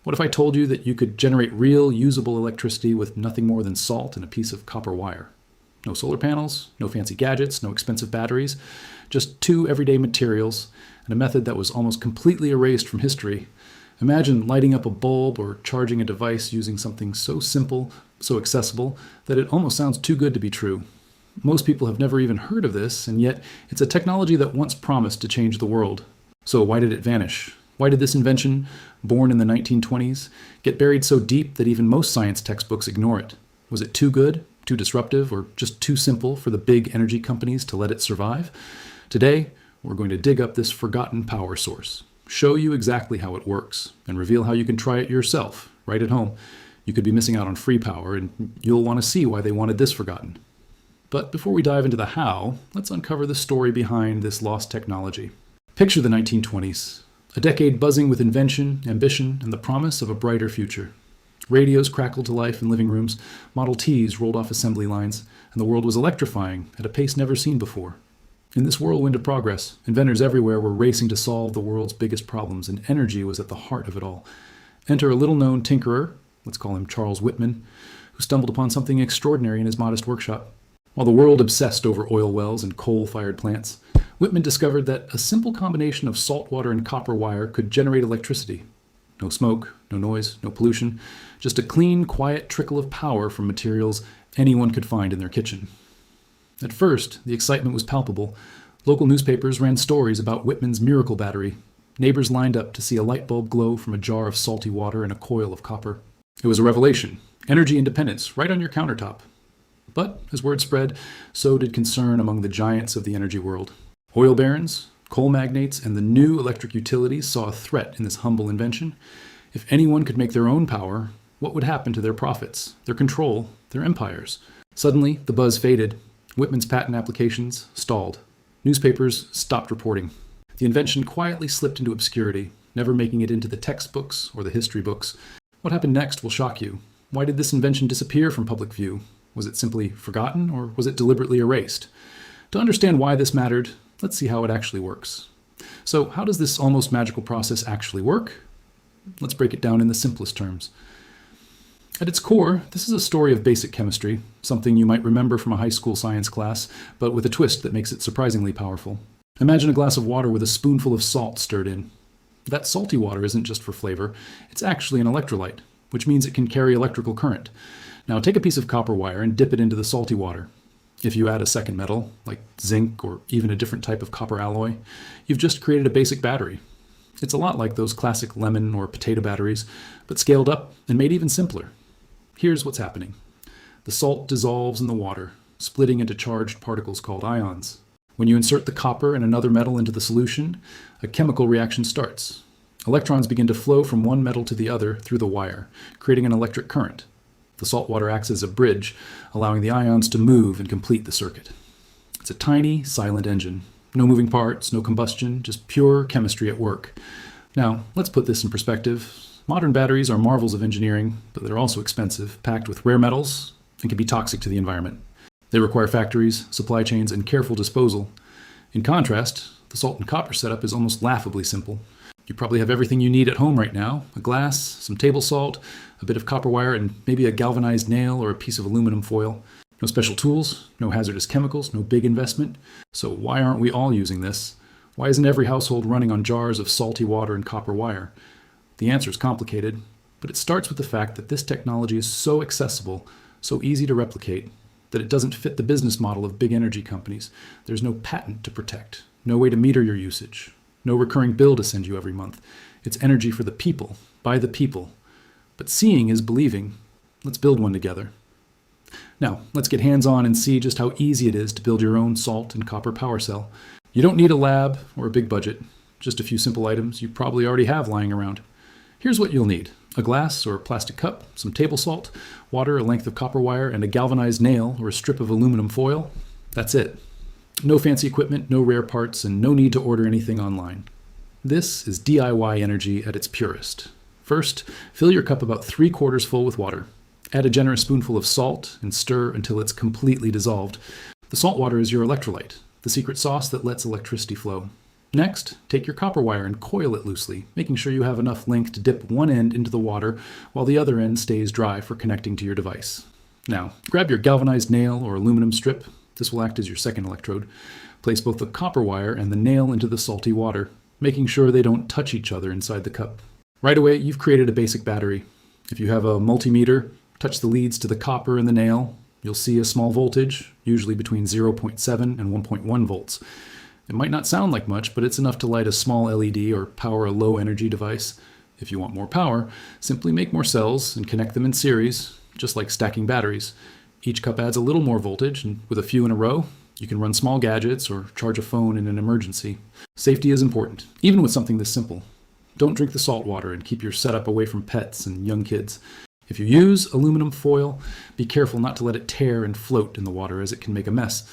What if I told you that you could generate real, usable electricity with nothing more than salt and a piece of copper wire? No solar panels, no fancy gadgets, no expensive batteries, just two everyday materials and a method that was almost completely erased from history. Imagine lighting up a bulb or charging a device using something so simple, so accessible, that it almost sounds too good to be true. Most people have never even heard of this, and yet it's a technology that once promised to change the world. So why did it vanish? Why did this invention, born in the 1920s, get buried so deep that even most science textbooks ignore it? Was it too good, too disruptive, or just too simple for the big energy companies to let it survive? Today, we're going to dig up this forgotten power source, show you exactly how it works, and reveal how you can try it yourself, right at home. You could be missing out on free power, and you'll want to see why they wanted this forgotten. But before we dive into the how, let's uncover the story behind this lost technology. Picture the 1920s, a decade buzzing with invention, ambition, and the promise of a brighter future. Radios crackled to life in living rooms, Model Ts rolled off assembly lines, and the world was electrifying at a pace never seen before. In this whirlwind of progress, inventors everywhere were racing to solve the world's biggest problems, and energy was at the heart of it all. Enter a little-known tinkerer, let's call him Charles Whitman, who stumbled upon something extraordinary in his modest workshop. While the world obsessed over oil wells and coal-fired plants, Whitman discovered that a simple combination of salt water and copper wire could generate electricity. No smoke, no noise, no pollution, just a clean, quiet trickle of power from materials anyone could find in their kitchen. At first, the excitement was palpable. Local newspapers ran stories about Whitman's miracle battery. Neighbors lined up to see a light bulb glow from a jar of salty water and a coil of copper. It was a revelation. Energy independence, right on your countertop. But as word spread, so did concern among the giants of the energy world. Oil barons, coal magnates, and the new electric utilities saw a threat in this humble invention. If anyone could make their own power, what would happen to their profits, their control, their empires? Suddenly, the buzz faded. Whitman's patent applications stalled. Newspapers stopped reporting. The invention quietly slipped into obscurity, never making it into the textbooks or the history books. What happened next will shock you. Why did this invention disappear from public view? Was it simply forgotten, or was it deliberately erased? To understand why this mattered, let's see how it actually works. So, how does this almost magical process actually work? Let's break it down in the simplest terms. At its core, this is a story of basic chemistry, something you might remember from a high school science class, but with a twist that makes it surprisingly powerful. Imagine a glass of water with a spoonful of salt stirred in. That salty water isn't just for flavor, it's actually an electrolyte, which means it can carry electrical current. Now take a piece of copper wire and dip it into the salty water. If you add a second metal, like zinc or even a different type of copper alloy, you've just created a basic battery. It's a lot like those classic lemon or potato batteries, but scaled up and made even simpler. Here's what's happening. The salt dissolves in the water, splitting into charged particles called ions. When you insert the copper and another metal into the solution, a chemical reaction starts. Electrons begin to flow from one metal to the other through the wire, creating an electric current. The salt water acts as a bridge, allowing the ions to move and complete the circuit. It's a tiny, silent engine. No moving parts, no combustion, just pure chemistry at work. Now, let's put this in perspective. Modern batteries are marvels of engineering, but they're also expensive, packed with rare metals, and can be toxic to the environment. They require factories, supply chains, and careful disposal. In contrast, the salt and copper setup is almost laughably simple. You probably have everything you need at home right now: a glass, some table salt, a bit of copper wire, and maybe a galvanized nail or a piece of aluminum foil. No special tools, no hazardous chemicals, no big investment. So why aren't we all using this? Why isn't every household running on jars of salty water and copper wire? The answer is complicated, but it starts with the fact that this technology is so accessible, so easy to replicate, that it doesn't fit the business model of big energy companies. There's no patent to protect, no way to meter your usage, no recurring bill to send you every month. It's energy for the people, by the people. But seeing is believing. Let's build one together. Now, let's get hands-on and see just how easy it is to build your own salt and copper power cell. You don't need a lab or a big budget, just a few simple items you probably already have lying around. Here's what you'll need: a glass or plastic cup, some table salt, water, a length of copper wire, and a galvanized nail or a strip of aluminum foil. That's it. No fancy equipment, no rare parts, and no need to order anything online. This is DIY energy at its purest. First, fill your cup about 3/4 full with water. Add a generous spoonful of salt and stir until it's completely dissolved. The salt water is your electrolyte, the secret sauce that lets electricity flow. Next, take your copper wire and coil it loosely, making sure you have enough length to dip one end into the water while the other end stays dry for connecting to your device. Now, grab your galvanized nail or aluminum strip. This will act as your second electrode. Place both the copper wire and the nail into the salty water, making sure they don't touch each other inside the cup. Right away, you've created a basic battery. If you have a multimeter, touch the leads to the copper and the nail. You'll see a small voltage, usually between 0.7 and 1.1 volts. It might not sound like much, but it's enough to light a small LED or power a low-energy device. If you want more power, simply make more cells and connect them in series, just like stacking batteries. Each cup adds a little more voltage, and with a few in a row, you can run small gadgets or charge a phone in an emergency. Safety is important, even with something this simple. Don't drink the salt water and keep your setup away from pets and young kids. If you use aluminum foil, be careful not to let it tear and float in the water, as it can make a mess.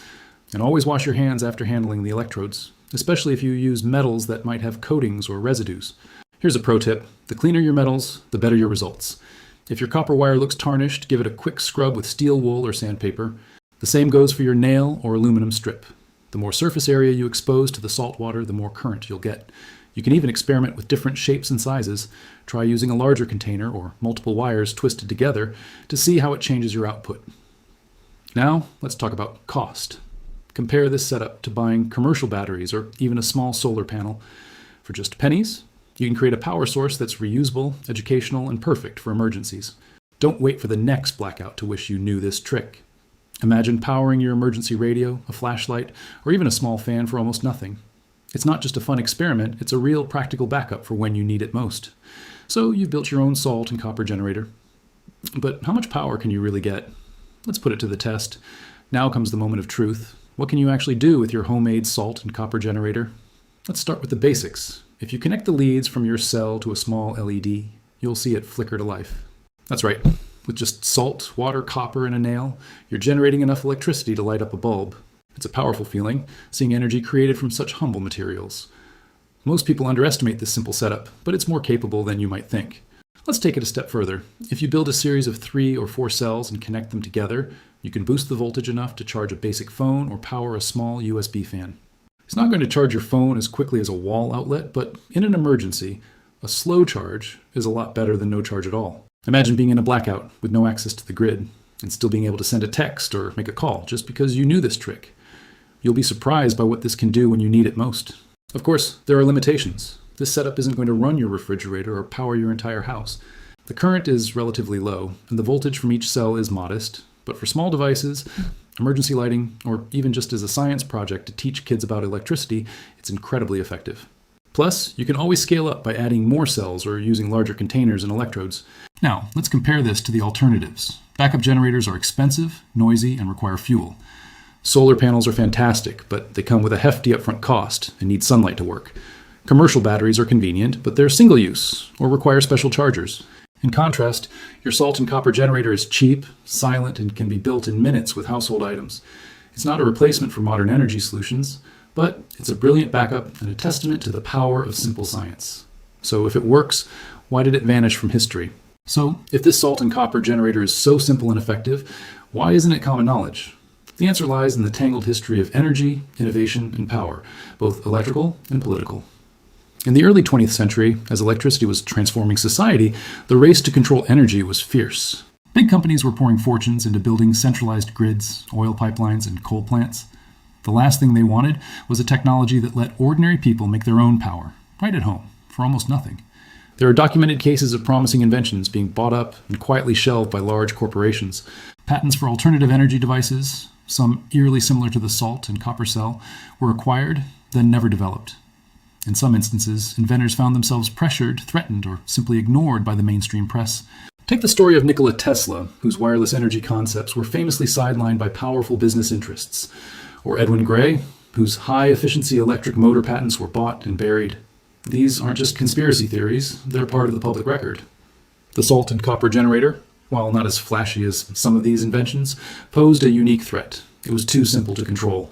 And always wash your hands after handling the electrodes, especially if you use metals that might have coatings or residues. Here's a pro tip. The cleaner your metals, the better your results. If your copper wire looks tarnished, give it a quick scrub with steel wool or sandpaper. The same goes for your nail or aluminum strip. The more surface area you expose to the salt water, the more current you'll get. You can even experiment with different shapes and sizes. Try using a larger container or multiple wires twisted together to see how it changes your output. Now, let's talk about cost. Compare this setup to buying commercial batteries or even a small solar panel. For just pennies, you can create a power source that's reusable, educational, and perfect for emergencies. Don't wait for the next blackout to wish you knew this trick. Imagine powering your emergency radio, a flashlight, or even a small fan for almost nothing. It's not just a fun experiment, it's a real practical backup for when you need it most. So you've built your own salt and copper generator. But how much power can you really get? Let's put it to the test. Now comes the moment of truth. What can you actually do with your homemade salt and copper generator? Let's start with the basics. If you connect the leads from your cell to a small LED, you'll see it flicker to life. That's right. With just salt, water, copper, and a nail, you're generating enough electricity to light up a bulb. It's a powerful feeling, seeing energy created from such humble materials. Most people underestimate this simple setup, but it's more capable than you might think. Let's take it a step further. If you build a series of 3 or 4 cells and connect them together, you can boost the voltage enough to charge a basic phone or power a small USB fan. It's not going to charge your phone as quickly as a wall outlet, but in an emergency, a slow charge is a lot better than no charge at all. Imagine being in a blackout with no access to the grid and still being able to send a text or make a call just because you knew this trick. You'll be surprised by what this can do when you need it most. Of course, there are limitations. This setup isn't going to run your refrigerator or power your entire house. The current is relatively low, and the voltage from each cell is modest. But for small devices, emergency lighting, or even just as a science project to teach kids about electricity, it's incredibly effective. Plus, you can always scale up by adding more cells or using larger containers and electrodes. Now, let's compare this to the alternatives. Backup generators are expensive, noisy, and require fuel. Solar panels are fantastic, but they come with a hefty upfront cost and need sunlight to work. Commercial batteries are convenient, but they're single-use or require special chargers. In contrast, your salt and copper generator is cheap, silent, and can be built in minutes with household items. It's not a replacement for modern energy solutions, but it's a brilliant backup and a testament to the power of simple science. So if it works, why did it vanish from history? So if this salt and copper generator is so simple and effective, why isn't it common knowledge? The answer lies in the tangled history of energy, innovation, and power, both electrical and political. In the early 20th century, as electricity was transforming society, the race to control energy was fierce. Big companies were pouring fortunes into building centralized grids, oil pipelines, and coal plants. The last thing they wanted was a technology that let ordinary people make their own power, right at home, for almost nothing. There are documented cases of promising inventions being bought up and quietly shelved by large corporations. Patents for alternative energy devices, some eerily similar to the salt and copper cell, were acquired, then never developed. In some instances, inventors found themselves pressured, threatened, or simply ignored by the mainstream press. Take the story of Nikola Tesla, whose wireless energy concepts were famously sidelined by powerful business interests, or Edwin Gray, whose high-efficiency electric motor patents were bought and buried. These aren't just conspiracy theories, they're part of the public record. The salt and copper generator, while not as flashy as some of these inventions, posed a unique threat. It was too simple to control.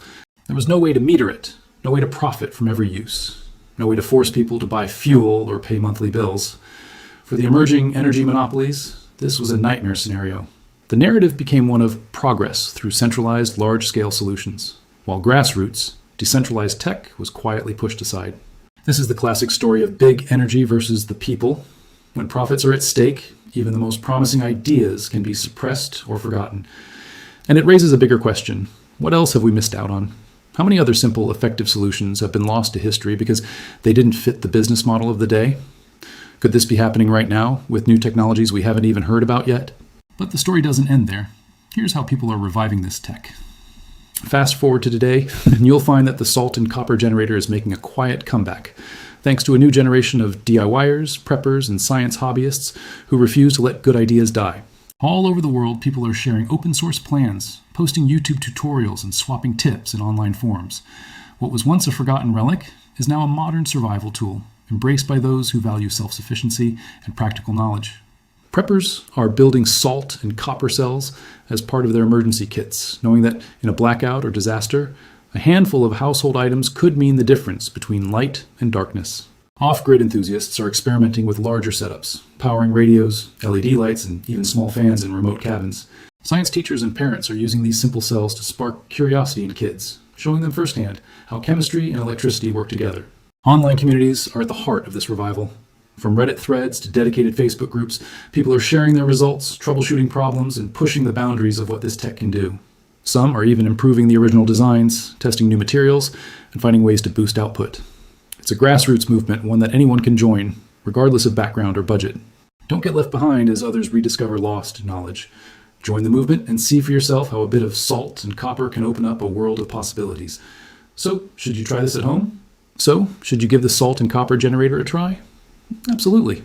There was no way to meter it, no way to profit from every use, no way to force people to buy fuel or pay monthly bills. For the emerging energy monopolies, this was a nightmare scenario. The narrative became one of progress through centralized, large-scale solutions, while grassroots, Decentralized tech was quietly pushed aside. This is the classic story of big energy versus the people. When profits are at stake, even the most promising ideas can be suppressed or forgotten. And it raises a bigger question. What else have we missed out on? How many other simple, effective solutions have been lost to history because they didn't fit the business model of the day? Could this be happening right now with new technologies we haven't even heard about yet? But the story doesn't end there. Here's how people are reviving this tech. Fast forward to today, and you'll find that the salt and copper generator is making a quiet comeback, thanks to a new generation of DIYers, preppers, and science hobbyists who refuse to let good ideas die. All over the world, people are sharing open source plans, posting YouTube tutorials, and swapping tips in online forums. What was once a forgotten relic is now a modern survival tool, embraced by those who value self-sufficiency and practical knowledge. Preppers are building salt and copper cells as part of their emergency kits, knowing that in a blackout or disaster, a handful of household items could mean the difference between light and darkness. Off-grid enthusiasts are experimenting with larger setups, powering radios, LED lights, and even small fans in remote cabins. Science teachers and parents are using these simple cells to spark curiosity in kids, showing them firsthand how chemistry and electricity work together. Online communities are at the heart of this revival. From Reddit threads to dedicated Facebook groups, people are sharing their results, troubleshooting problems, and pushing the boundaries of what this tech can do. Some are even improving the original designs, testing new materials, and finding ways to boost output. It's a grassroots movement, one that anyone can join, regardless of background or budget. Don't get left behind as others rediscover lost knowledge. Join the movement and see for yourself how a bit of salt and copper can open up a world of possibilities. So, should you try this at home? Should you give the salt and copper generator a try? Absolutely.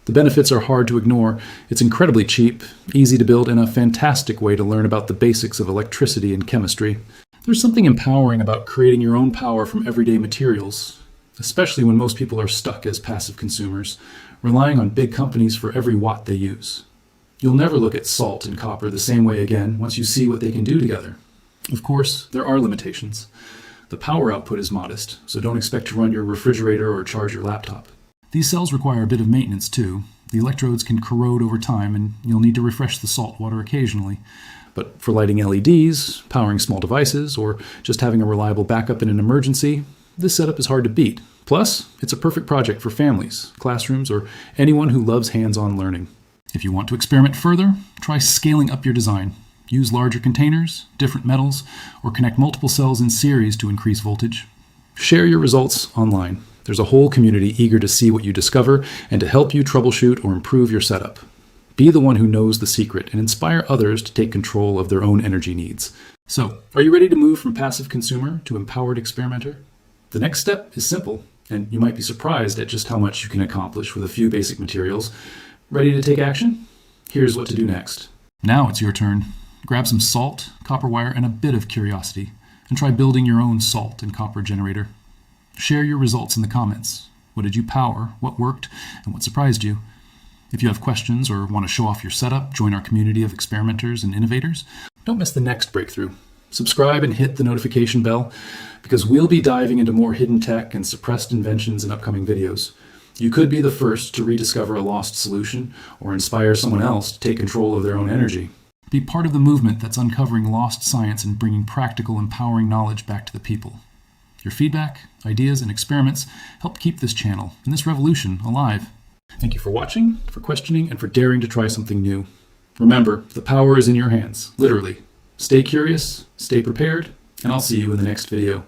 The benefits are hard to ignore. It's incredibly cheap, easy to build, and a fantastic way to learn about the basics of electricity and chemistry. There's something empowering about creating your own power from everyday materials, especially when most people are stuck as passive consumers, relying on big companies for every watt they use. You'll never look at salt and copper the same way again once you see what they can do together. Of course, there are limitations. The power output is modest, so don't expect to run your refrigerator or charge your laptop. These cells require a bit of maintenance too. The electrodes can corrode over time, and you'll need to refresh the salt water occasionally. But for lighting LEDs, powering small devices, or just having a reliable backup in an emergency, this setup is hard to beat. Plus, it's a perfect project for families, classrooms, or anyone who loves hands-on learning. If you want to experiment further, try scaling up your design. Use larger containers, different metals, or connect multiple cells in series to increase voltage. Share your results online. There's a whole community eager to see what you discover and to help you troubleshoot or improve your setup. Be the one who knows the secret and inspire others to take control of their own energy needs. So, are you ready to move from passive consumer to empowered experimenter? The next step is simple, and you might be surprised at just how much you can accomplish with a few basic materials. Ready to take action? Here's what to do next. Now it's your turn. Grab some salt, copper wire, and a bit of curiosity, and try building your own salt and copper generator. Share your results in the comments. What did you power, what worked, and what surprised you? If you have questions or want to show off your setup, join our community of experimenters and innovators. Don't miss the next breakthrough. Subscribe and hit the notification bell, because we'll be diving into more hidden tech and suppressed inventions in upcoming videos. You could be the first to rediscover a lost solution or inspire someone else to take control of their own energy. Be part of the movement that's uncovering lost science and bringing practical, empowering knowledge back to the people. Your feedback, ideas, and experiments help keep this channel and this revolution alive. Thank you for watching, for questioning, and for daring to try something new. Remember, the power is in your hands, literally. Stay curious, stay prepared, and I'll see you in the next video.